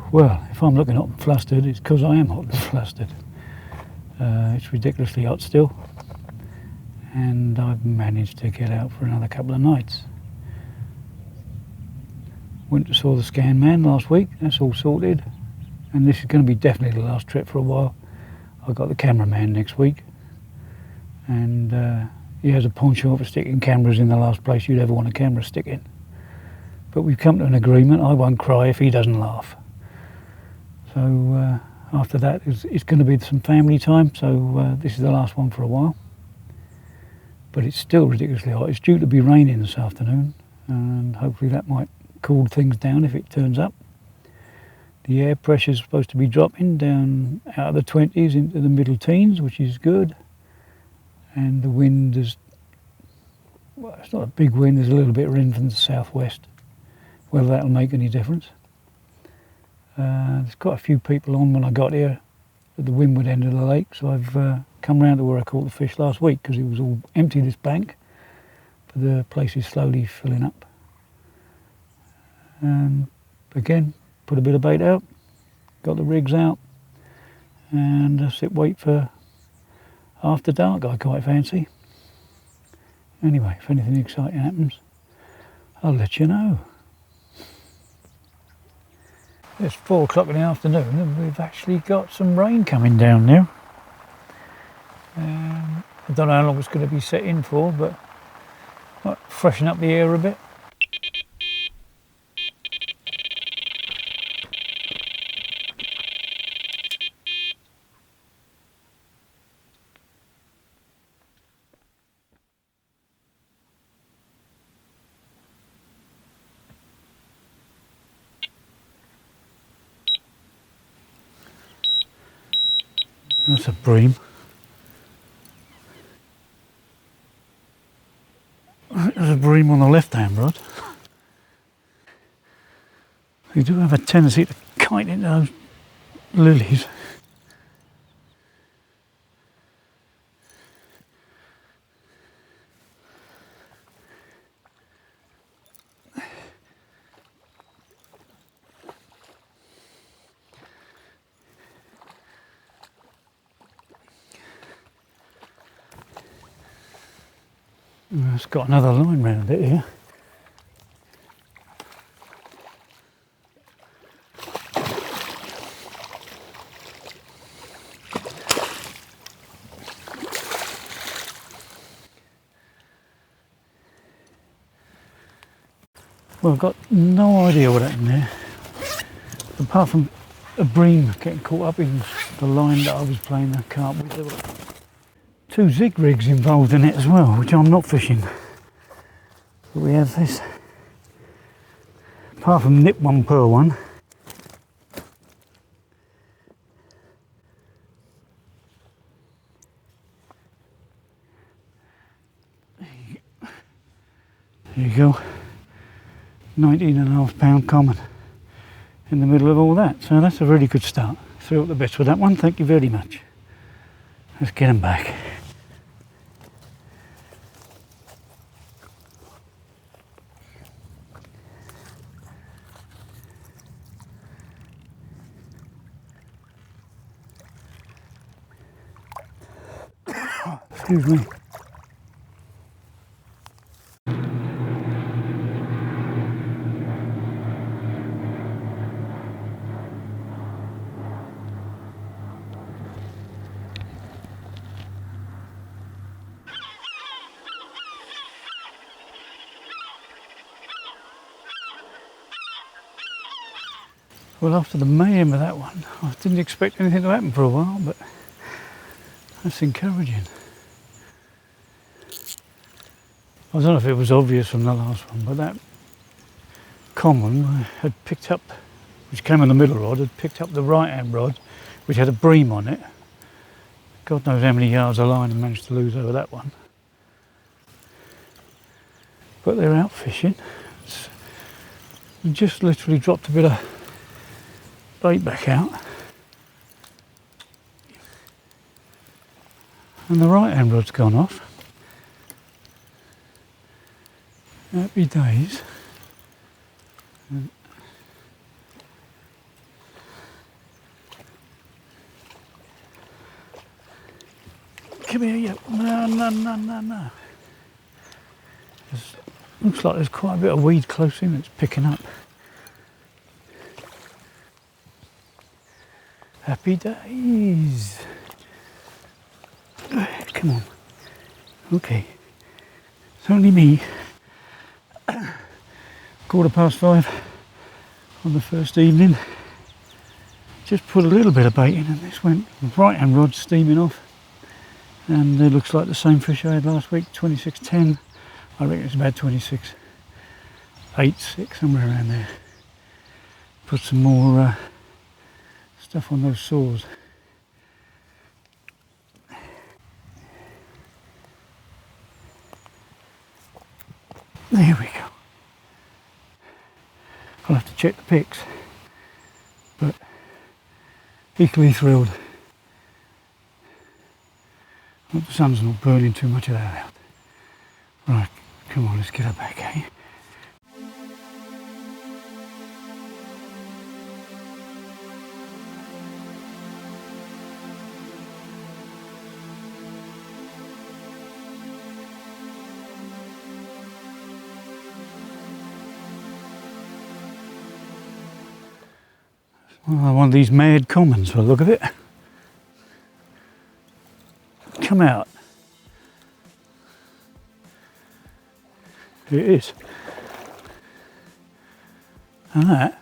Well, if I'm looking hot and flustered, it's because I am hot and flustered. It's ridiculously hot still, and I've managed to get out for another couple of nights. Went to saw the scan man last week, that's all sorted, and this is going to be definitely the last trip for a while. I've got the cameraman next week, and he has a penchant for sticking cameras in the last place you'd ever want a camera stick in. But we've come to an agreement, I won't cry if he doesn't laugh. So after that it's going to be some family time, so this is the last one for a while. But it's still ridiculously hot. It's due to be raining this afternoon, and hopefully that might cool things down if it turns up. The air pressure is supposed to be dropping down out of the 20s into the middle teens, which is good. And the wind is, well, it's not a big wind, there's a little bit of wind from the southwest. Whether that'll make any difference. There's quite a few people on when I got here at the windward end of the lake, so I've come round to where I caught the fish last week because it was all empty, this bank, but the place is slowly filling up. And again, put a bit of bait out, got the rigs out, and wait for after dark I quite fancy. Anyway, if anything exciting happens, I'll let you know. It's 4 o'clock in the afternoon and we've actually got some rain coming down now. I don't know how long it's going to be set in for, but might freshen up the air a bit. That's a bream. There's a bream on the left-hand rod. You do have a tendency to kite into those lilies. It's got another line round it here. Well, I've got no idea what happened there, apart from a bream getting caught up in the line that I was playing the carp with. There were 2 zig rigs involved in it as well, which I'm not fishing. But we have this, apart from nip one pearl one, there you go, 19.5 pound common in the middle of all that, so that's a really good start. Threw up the best with that one, thank you very much. Let's get them back. Excuse me. Well, after the mayhem of that one, I didn't expect anything to happen for a while, but that's encouraging. I don't know if it was obvious from the last one, but that common had picked up, which came on the middle rod, had picked up the right hand rod, which had a bream on it. God knows how many yards of line I managed to lose over that one. But they're out fishing. Just literally dropped a bit of bait back out. And the right hand rod's gone off. Happy days. Come here, you. No. Looks like there's quite a bit of weed close in that's picking up. Happy days. Come on. Okay. It's only me. 5:15 on the first evening. Just put a little bit of bait in and this went right hand rod steaming off. And it looks like the same fish I had last week, 26.10. I reckon it's about 26.86, somewhere around there. Put some more stuff on those saws. There we go. I'll have to check the pics, but equally thrilled. Hope the sun's not burning too much of that out. Right, come on, let's get her back, eh? Well, one of these mad commons for the look of it. Come out. Here it is. And that.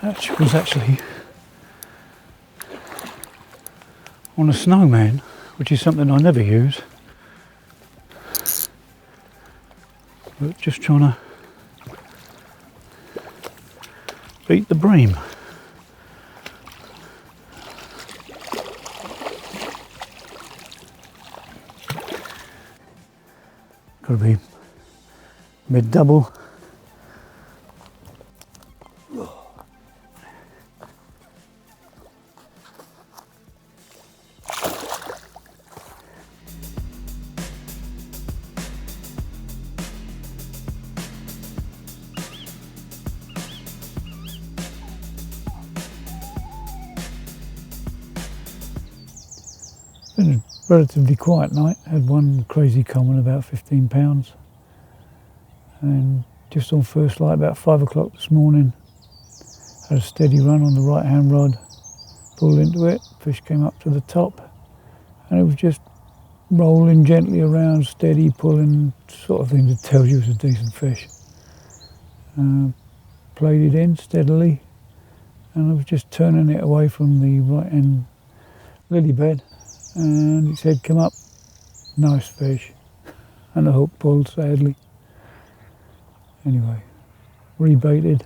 That was actually on a snowman, which is something I never use. But just trying to beat the bream. Got to be mid-double. Been a relatively quiet night. Had one crazy common about 15 pounds, and just on first light about 5 o'clock this morning had a steady run on the right hand rod, pulled into it, fish came up to the top and it was just rolling gently around, steady pulling, sort of thing that tells you it's a decent fish. Played it in steadily and I was just turning it away from the right hand lily bed. And its head come up, nice fish, and the hook pulled sadly. Anyway, rebaited,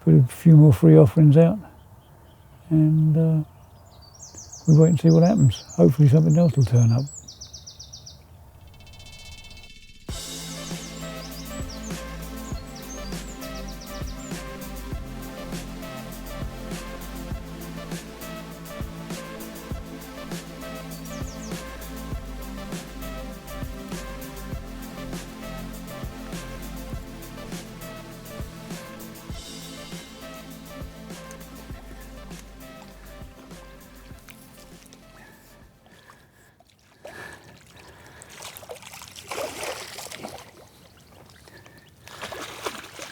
put a few more free offerings out, and we wait and see what happens. Hopefully something else will turn up.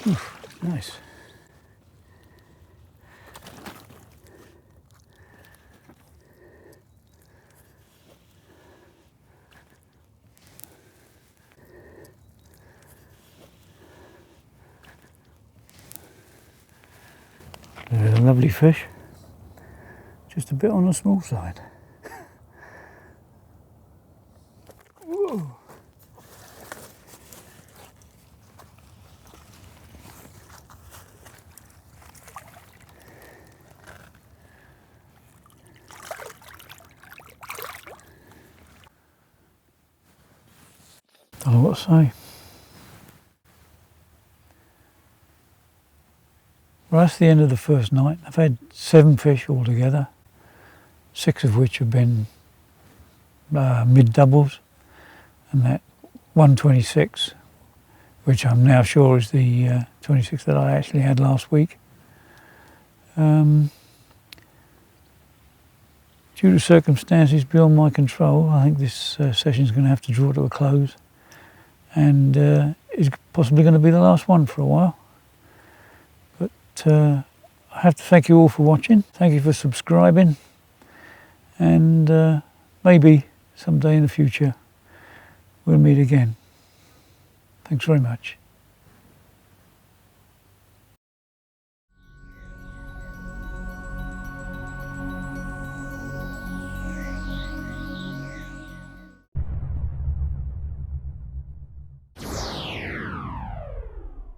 Oof, nice. There's a lovely fish, just a bit on the small side. Whoa. Don't know what to say. Well, that's the end of the first night. I've had 7 fish altogether, 6 of which have been mid doubles, and that 126, which I'm now sure is the 26 that I actually had last week. Due to circumstances beyond my control, I think this session is going to have to draw to a close, and is possibly going to be the last one for a while. But I have to thank you all for watching. Thank you for subscribing, and maybe someday in the future we'll meet again. Thanks very much.